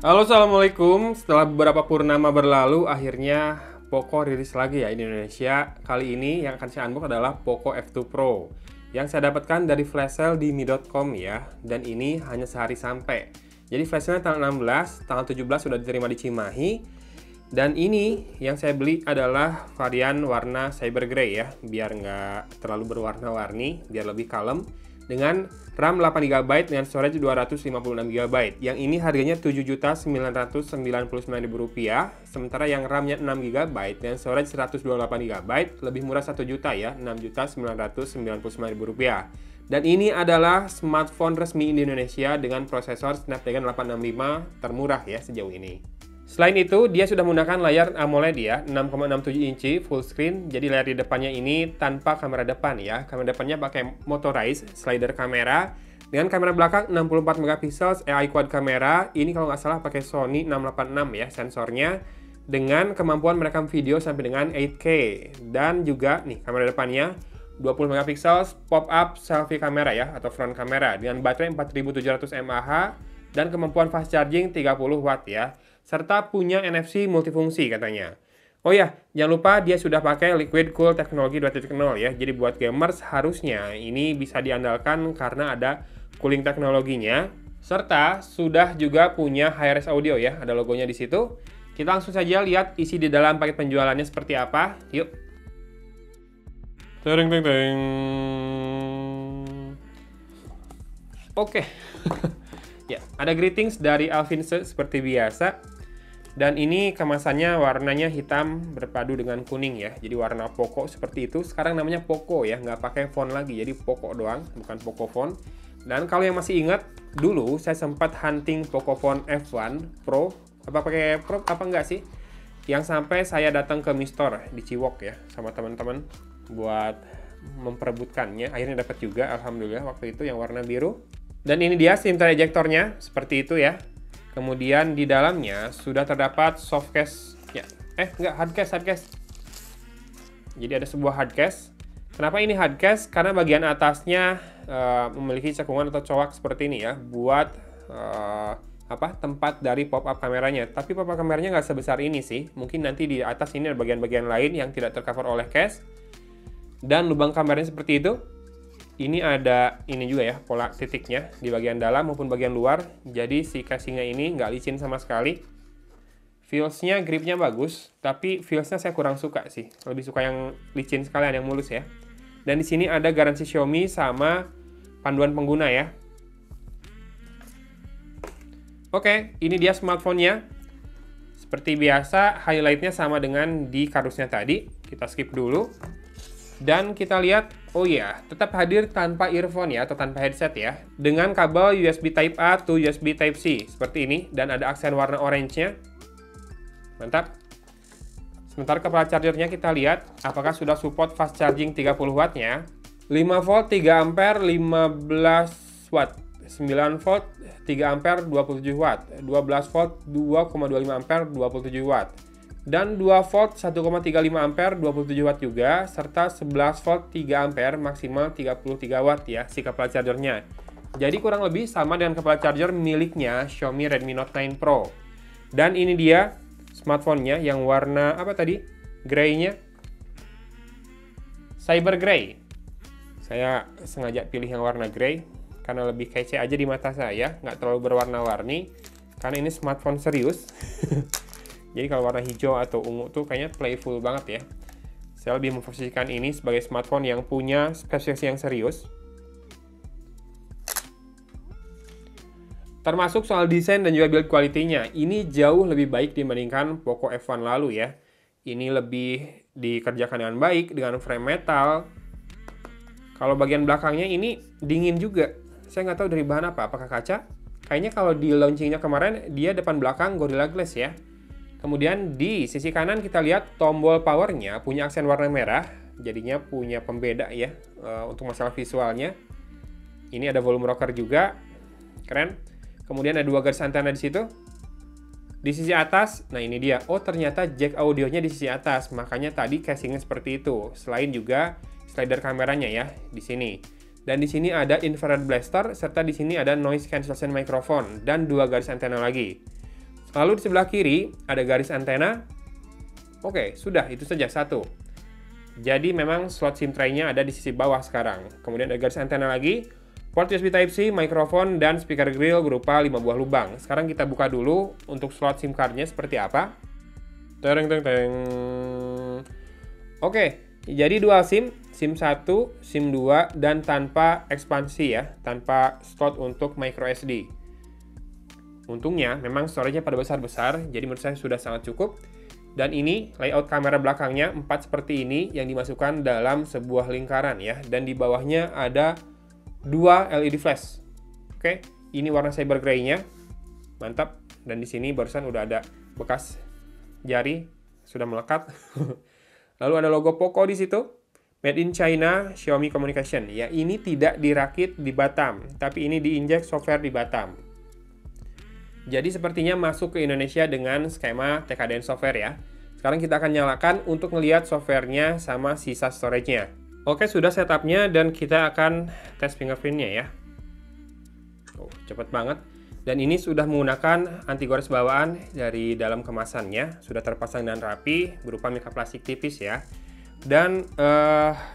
Halo, assalamualaikum. Setelah beberapa purnama berlalu, akhirnya Poco rilis lagi ya di Indonesia. Kali ini yang akan saya unbox adalah Poco F2 Pro yang saya dapatkan dari flash sale di mi.com ya. Dan ini hanya sehari sampai. Jadi flash sale tanggal 16, tanggal 17 sudah diterima di Cimahi. Dan ini yang saya beli adalah varian warna Cyber Grey ya, biar nggak terlalu berwarna-warni, biar lebih kalem. Dengan RAM 8GB dengan storage 256GB. Yang ini harganya Rp7.999.000, sementara yang RAM-nya 6GB dengan storage 128GB lebih murah 1 juta ya, Rp6.999.000. Dan ini adalah smartphone resmi di Indonesia dengan prosesor Snapdragon 865 termurah ya sejauh ini. Selain itu, dia sudah menggunakan layar AMOLED ya, 6,67 inci full screen. Jadi layar di depannya ini tanpa kamera depan ya. Kamera depannya pakai motorized slider kamera. Dengan kamera belakang 64 megapiksel AI quad kamera. Ini kalau nggak salah pakai Sony 686 ya sensornya. Dengan kemampuan merekam video sampai dengan 8K. Dan juga nih kamera depannya 20 megapiksel pop-up selfie kamera ya, atau front kamera. Dengan baterai 4700 mAh dan kemampuan fast charging 30 watt ya. Serta punya NFC multifungsi katanya. Oh ya, jangan lupa dia sudah pakai Liquid Cool teknologi 2.0 ya. Jadi buat gamers harusnya ini bisa diandalkan karena ada cooling teknologinya. Serta sudah juga punya HiRes audio ya, ada logonya di situ. Kita langsung saja lihat isi di dalam paket penjualannya seperti apa. Yuk. Teng teng teng. Oke. Ya, ada greetings dari Alvinse seperti biasa. Dan ini kemasannya warnanya hitam berpadu dengan kuning ya. Jadi warna Poco seperti itu. Sekarang namanya Poco ya, nggak pakai font lagi. Jadi Poco doang, bukan Poco Phone. Dan kalau yang masih ingat, dulu saya sempat hunting Poco Phone F1 Pro. Apa pakai Pro, apa enggak sih? Yang sampai saya datang ke Mi Store di Ciwok ya, sama teman-teman buat memperebutkannya. Akhirnya dapat juga, alhamdulillah waktu itu yang warna biru. Dan ini dia SIM card ejectornya, seperti itu ya. Kemudian di dalamnya sudah terdapat softcase ya. Hardcase. Jadi ada sebuah hardcase. Kenapa ini hardcase? Karena bagian atasnya memiliki cekungan atau coak seperti ini ya, buat tempat dari pop-up kameranya. Tapi pop-up kameranya nggak sebesar ini sih. Mungkin nanti di atas ini ada bagian-bagian lain yang tidak tercover oleh case. Dan lubang kameranya seperti itu. Ini ada ini juga ya, pola titiknya di bagian dalam maupun bagian luar. Jadi si casingnya ini nggak licin sama sekali. Feelsnya, gripnya bagus, tapi feelsnya saya kurang suka sih. Lebih suka yang licin sekalian, yang mulus ya. Dan di sini ada garansi Xiaomi sama panduan pengguna ya. Oke, ini dia smartphone-nya. Seperti biasa, highlight-nya sama dengan di kardusnya tadi. Kita skip dulu. Dan kita lihat, oh ya, tetap hadir tanpa earphone ya, atau tanpa headset ya. Dengan kabel USB Type A to USB Type C, seperti ini. Dan ada aksen warna orange-nya. Mantap. Sementara kepala chargernya kita lihat, apakah sudah support fast charging 30 watt-nya. 5 volt 3 ampere 15 watt. 9 volt 3 ampere 27 watt. 12 volt 2,25 ampere 27 watt. Dan 2 volt 1,35 ampere 27 watt juga, serta 11 volt 3 ampere maksimal 33 watt ya si kepala chargernya. Jadi kurang lebih sama dengan kepala charger miliknya Xiaomi Redmi Note 9 Pro. Dan ini dia smartphone-nya yang warna apa tadi? Grey-nya Cyber Grey. Saya sengaja pilih yang warna grey karena lebih kece aja di mata saya, nggak terlalu berwarna-warni karena ini smartphone serius. Jadi kalau warna hijau atau ungu tuh kayaknya playful banget ya. Saya lebih memposisikan ini sebagai smartphone yang punya spesifikasi yang serius. Termasuk soal desain dan juga build quality-nya. Ini jauh lebih baik dibandingkan Poco F1 lalu ya. Ini lebih dikerjakan dengan baik, dengan frame metal. Kalau bagian belakangnya ini dingin juga. Saya nggak tahu dari bahan apa, apakah kaca? Kayaknya kalau di launchingnya kemarin, dia depan belakang Gorilla Glass ya. Kemudian di sisi kanan kita lihat tombol powernya punya aksen warna merah, jadinya punya pembeda ya untuk masalah visualnya. Ini ada volume rocker juga, keren. Kemudian ada 2 garis antena di situ. Di sisi atas, nah ini dia. Oh ternyata jack audionya di sisi atas, makanya tadi casingnya seperti itu. Selain juga slider kameranya ya di sini. Dan di sini ada infrared blaster serta di sini ada noise cancellation microphone dan 2 garis antena lagi. Lalu di sebelah kiri ada garis antena. Oke, sudah, itu saja satu. Jadi memang slot SIM tray-nya ada di sisi bawah sekarang. Kemudian ada garis antena lagi, port USB Type-C, mikrofon, dan speaker grill berupa 5 buah lubang. Sekarang kita buka dulu untuk slot SIM card-nya seperti apa. Tereng, tereng, tereng. Oke, jadi dual SIM, SIM 1, SIM 2, dan tanpa ekspansi ya, tanpa slot untuk micro SD. Untungnya memang storage-nya pada besar-besar, jadi menurut saya sudah sangat cukup. Dan ini layout kamera belakangnya 4 seperti ini yang dimasukkan dalam sebuah lingkaran ya. Dan di bawahnya ada 2 LED flash. Oke, ini warna cyber gray-nya. Mantap. Dan di sini barusan udah ada bekas jari sudah melekat. Lalu ada logo Poco di situ. Made in China, Xiaomi Communication. Ya, ini tidak dirakit di Batam, tapi ini diinjek software di Batam. Jadi sepertinya masuk ke Indonesia dengan skema TKDN software ya. Sekarang kita akan nyalakan untuk melihat softwarenya sama sisa storage-nya. Oke, sudah setupnya dan kita akan tes fingerprint-nya ya. Oh, cepet banget. Dan ini sudah menggunakan anti gores bawaan dari dalam kemasannya. Sudah terpasang dan rapi, berupa mika plastik tipis ya. Dan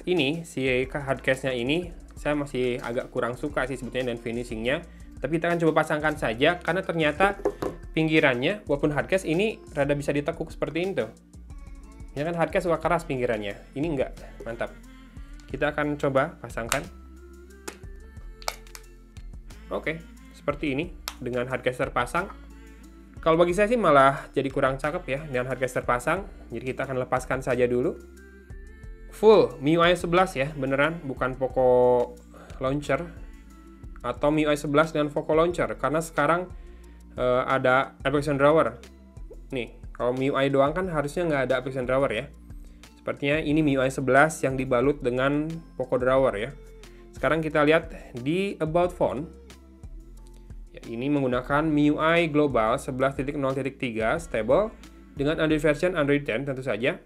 ini, si hardcase-nya ini, saya masih agak kurang suka sih sebetulnya dan finishing-nya. Tapi kita akan coba pasangkan saja, karena ternyata pinggirannya, walaupun hardcase ini rada bisa ditekuk seperti ini tuh. Ya kan hardcase suka keras pinggirannya, ini enggak, mantap. Kita akan coba pasangkan. Oke, seperti ini, dengan hardcase terpasang. Kalau bagi saya sih malah jadi kurang cakep ya, dengan hardcase terpasang. Jadi kita akan lepaskan saja dulu. Full MIUI 11 ya, beneran, bukan Poco Launcher atau MIUI 11 dengan Poco Launcher, karena sekarang ada application drawer. Nih, kalau MIUI doang kan harusnya nggak ada application drawer ya. Sepertinya ini MIUI 11 yang dibalut dengan Poco drawer ya. Sekarang kita lihat di About Phone. Ya, ini menggunakan MIUI Global 11.0.3 stable dengan Android version Android 10 tentu saja.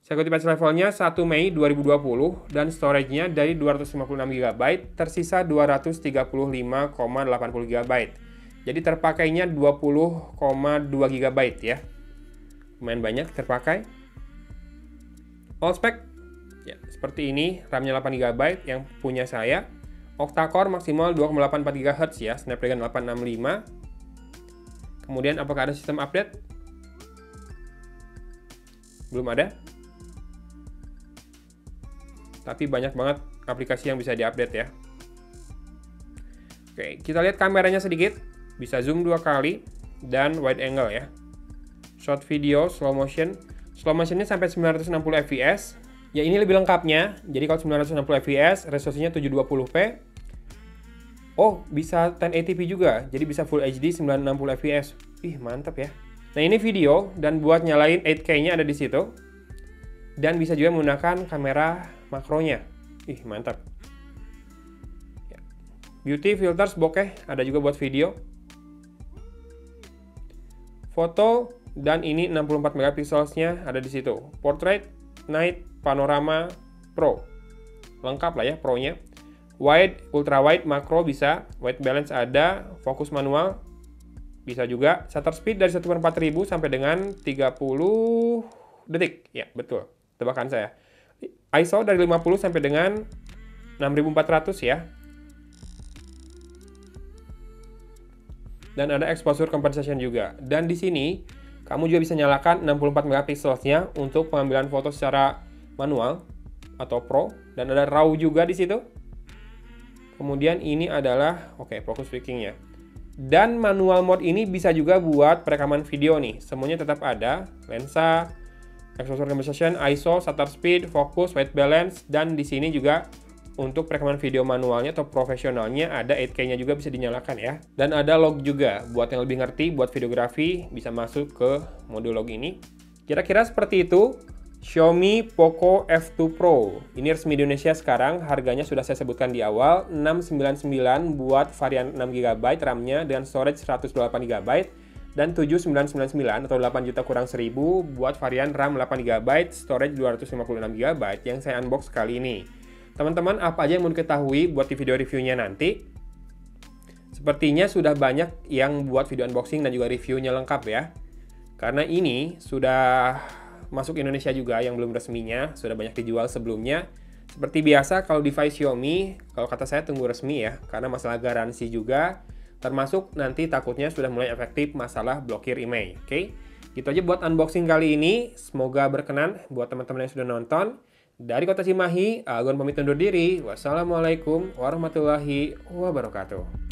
Security patch levelnya 1 Mei 2020 dan storage-nya dari 256 GB tersisa 235,80 GB. Jadi terpakainya 20,2 GB ya. Lumayan banyak terpakai. All spec ya, seperti ini, RAM-nya 8 GB yang punya saya. Octa-core maksimal 2,84 GHz ya, Snapdragon 865. Kemudian apakah ada sistem update? Belum ada. Tapi banyak banget aplikasi yang bisa diupdate ya. Oke, kita lihat kameranya sedikit. Bisa zoom 2 kali dan wide angle ya. Short video, slow motion. Slow motionnya sampai 960 fps. Ya ini lebih lengkapnya. Jadi kalau 960 fps, resolusinya 720p. Oh, bisa 1080p juga. Jadi bisa Full HD 960 fps. Ih, mantap ya. Nah, ini video dan buat nyalain 8K-nya ada di situ. Dan bisa juga menggunakan kamera makronya. Ih, mantap. Ya. Beauty, filters, bokeh, ada juga buat video. Foto, dan ini 64 megapikselsnya ada di situ. Portrait, night, panorama, pro. Lengkap lah ya pro-nya. Wide, ultra wide, makro bisa. White balance ada, fokus manual bisa juga. Shutter speed dari 1/4000 sampai dengan 30 detik. Ya, betul. Tebakan saya. ISO dari 50 sampai dengan 6400 ya. Dan ada exposure compensation juga. Dan di sini kamu juga bisa nyalakan 64 megapikselsnya untuk pengambilan foto secara manual atau pro, dan ada RAW juga di situ. Kemudian ini adalah focus picking-nya. Dan manual mode ini bisa juga buat perekaman video nih. Semuanya tetap ada, lensa, exposure compensation, ISO, shutter speed, fokus, white balance, dan di sini juga untuk perekaman video manualnya atau profesionalnya ada 8K-nya juga bisa dinyalakan ya. Dan ada log juga, buat yang lebih ngerti, buat videografi bisa masuk ke mode log ini. Kira-kira seperti itu Xiaomi Poco F2 Pro. Ini resmi di Indonesia sekarang, harganya sudah saya sebutkan di awal, 699 buat varian 6GB RAM-nya dengan storage 128GB. Dan 7999 atau 8 juta kurang 1000 buat varian RAM 8GB, storage 256GB yang saya unbox kali ini. Teman-teman, apa aja yang mau diketahui buat di video reviewnya nanti? Sepertinya sudah banyak yang buat video unboxing dan juga reviewnya lengkap ya. Karena ini sudah masuk Indonesia juga yang belum resminya, sudah banyak dijual sebelumnya. Seperti biasa kalau device Xiaomi, kalau kata saya tunggu resmi ya, karena masalah garansi juga, termasuk nanti takutnya sudah mulai efektif masalah blokir email, oke? Gitu aja buat unboxing kali ini, semoga berkenan buat teman-teman yang sudah nonton. Dari Kota Cimahi, Agon pamit undur diri. Wassalamualaikum warahmatullahi wabarakatuh.